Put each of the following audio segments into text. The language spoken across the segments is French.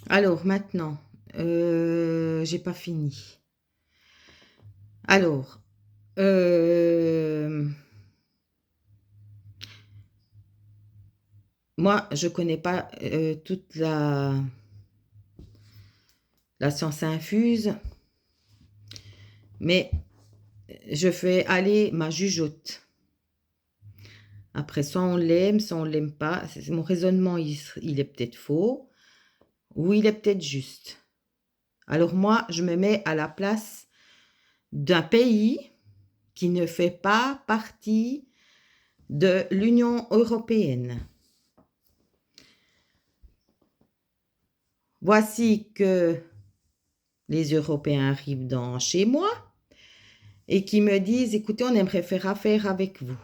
Alors maintenant, j'ai pas fini. Alors, moi, je connais pas toute la science infuse, mais je fais aller ma jugeote. Après, soit on l'aime pas. Mon raisonnement, il est peut-être faux, ou il est peut-être juste. Alors moi, je me mets à la place d'un pays qui ne fait pas partie de l'Union européenne. Voici que les Européens arrivent chez moi et qui me disent, écoutez, on aimerait faire affaire avec vous.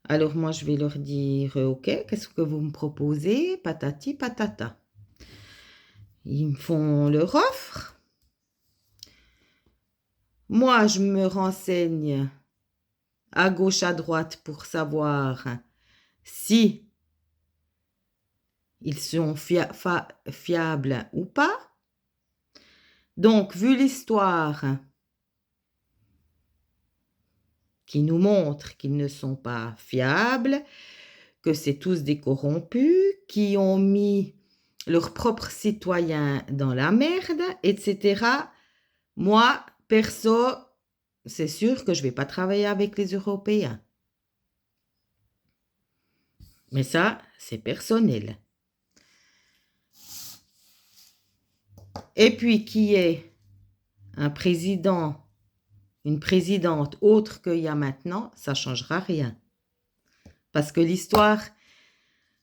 Alors moi, je vais leur dire, ok, qu'est-ce que vous me proposez? Patati patata. Ils me font leur offre. Moi, je me renseigne à gauche, à droite pour savoir si ils sont fiables ou pas. Donc, vu l'histoire qui nous montre qu'ils ne sont pas fiables, que c'est tous des corrompus, qui ont mis leurs propres citoyens dans la merde, etc. Moi, perso, c'est sûr que je ne vais pas travailler avec les Européens. Mais ça, c'est personnel. Et puis, qui est un président, une présidente autre qu'il y a maintenant, ça ne changera rien. Parce que l'histoire,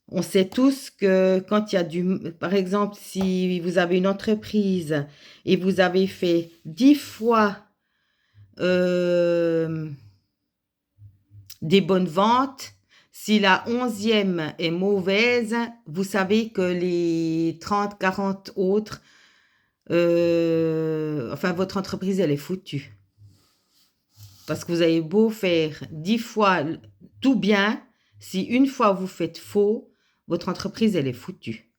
on sait tous que quand il y a par exemple, si vous avez une entreprise et vous avez fait 10 fois des bonnes ventes, si la 11e est mauvaise, vous savez que les 30, 40 autres, enfin votre entreprise, elle est foutue. Parce que vous avez beau faire 10 fois tout bien, si une fois vous faites faux, votre entreprise, elle est foutue.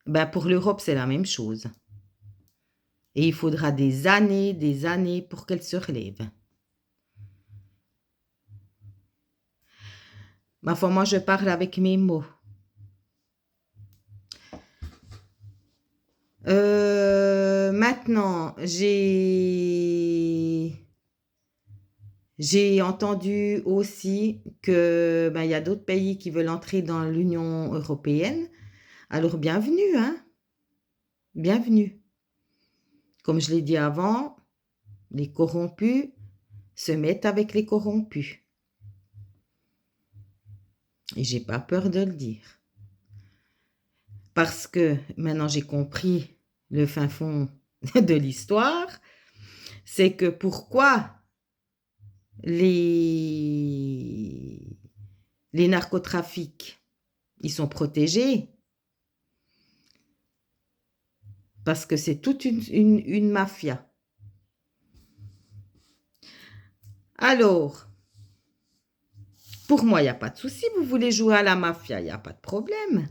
Ben pour l'Europe, c'est la même chose. Et il faudra des années pour qu'elle se relève. Ma foi, moi, je parle avec mes mots. Maintenant, j'ai entendu aussi que il y a d'autres pays qui veulent entrer dans l'Union européenne. Alors, bienvenue, hein? Bienvenue. Comme je l'ai dit avant, les corrompus se mettent avec les corrompus. Et j'ai pas peur de le dire. Parce que maintenant j'ai compris le fin fond de l'histoire, c'est que pourquoi les narcotrafics, ils sont protégés, parce que c'est toute une mafia. Alors, pour moi, il n'y a pas de souci, vous voulez jouer à la mafia, il n'y a pas de problème.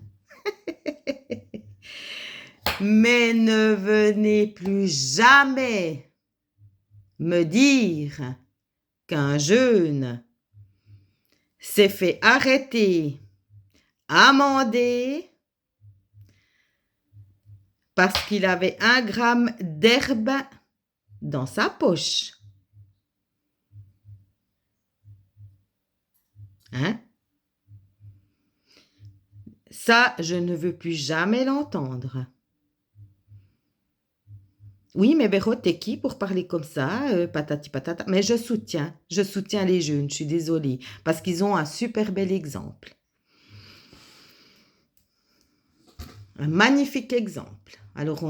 Mais ne venez plus jamais me dire qu'un jeune s'est fait arrêter, amender, parce qu'il avait 1 gramme d'herbe dans sa poche. Hein? Ça, je ne veux plus jamais l'entendre. Oui, mais Véro, t'es qui pour parler comme ça, patati patata? Mais je soutiens les jeunes, je suis désolée, parce qu'ils ont un super bel exemple. Un magnifique exemple. Alors,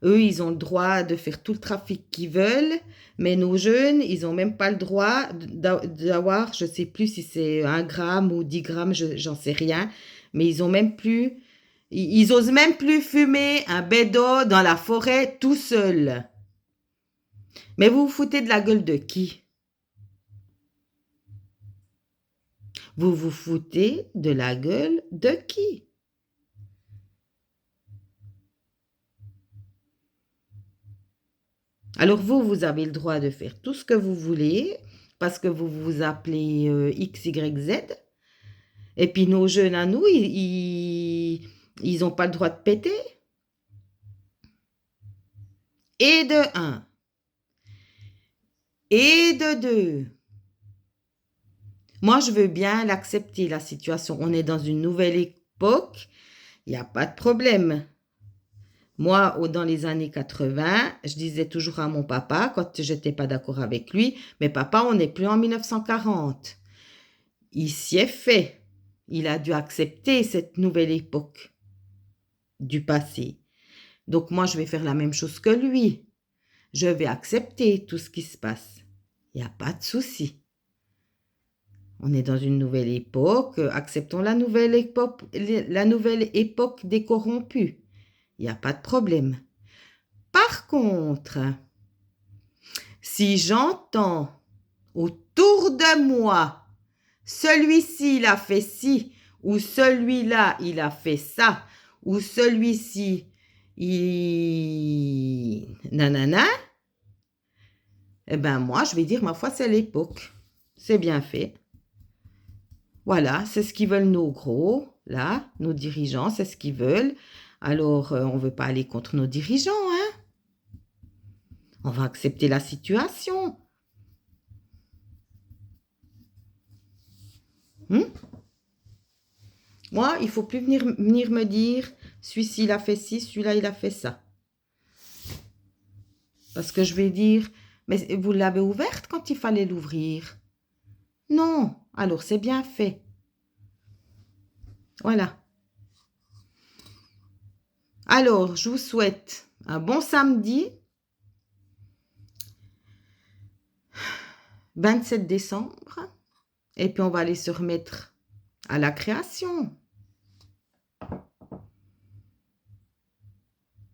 eux, ils ont le droit de faire tout le trafic qu'ils veulent, mais nos jeunes, ils n'ont même pas le droit d'avoir, je ne sais plus si c'est 1 gramme ou 10 grammes, j'en sais rien, mais ils ont même plus, ils osent même plus fumer un bédo dans la forêt tout seul. Mais vous vous foutez de la gueule de qui? Vous vous foutez de la gueule de qui? Alors vous avez le droit de faire tout ce que vous voulez parce que vous vous appelez X, Y, Z. Et puis nos jeunes à nous, ils ont pas le droit de péter. Et de un. Et de deux. Moi, je veux bien l'accepter, la situation. On est dans une nouvelle époque. Il n'y a pas de problème. Moi, dans les années 80, je disais toujours à mon papa, quand je n'étais pas d'accord avec lui, mais papa, on n'est plus en 1940. Il s'y est fait. Il a dû accepter cette nouvelle époque du passé. Donc moi, je vais faire la même chose que lui. Je vais accepter tout ce qui se passe. Il n'y a pas de souci. On est dans une nouvelle époque. Acceptons la nouvelle époque des corrompus. Il n'y a pas de problème. Par contre, si j'entends autour de moi, celui-ci, il a fait ci, ou celui-là, il a fait ça, ou celui-ci, il... nanana, eh ben moi, je vais dire, ma foi, c'est l'époque. C'est bien fait. Voilà, c'est ce qu'ils veulent nos gros, là, nos dirigeants, c'est ce qu'ils veulent. Alors, on ne veut pas aller contre nos dirigeants, hein. On va accepter la situation. Moi, il ne faut plus venir me dire, celui-ci, il a fait ci, celui-là, il a fait ça. Parce que je vais dire, mais vous l'avez ouverte quand il fallait l'ouvrir? Non, alors c'est bien fait. Voilà. Alors, je vous souhaite un bon samedi, 27 décembre, et puis on va aller se remettre à la création.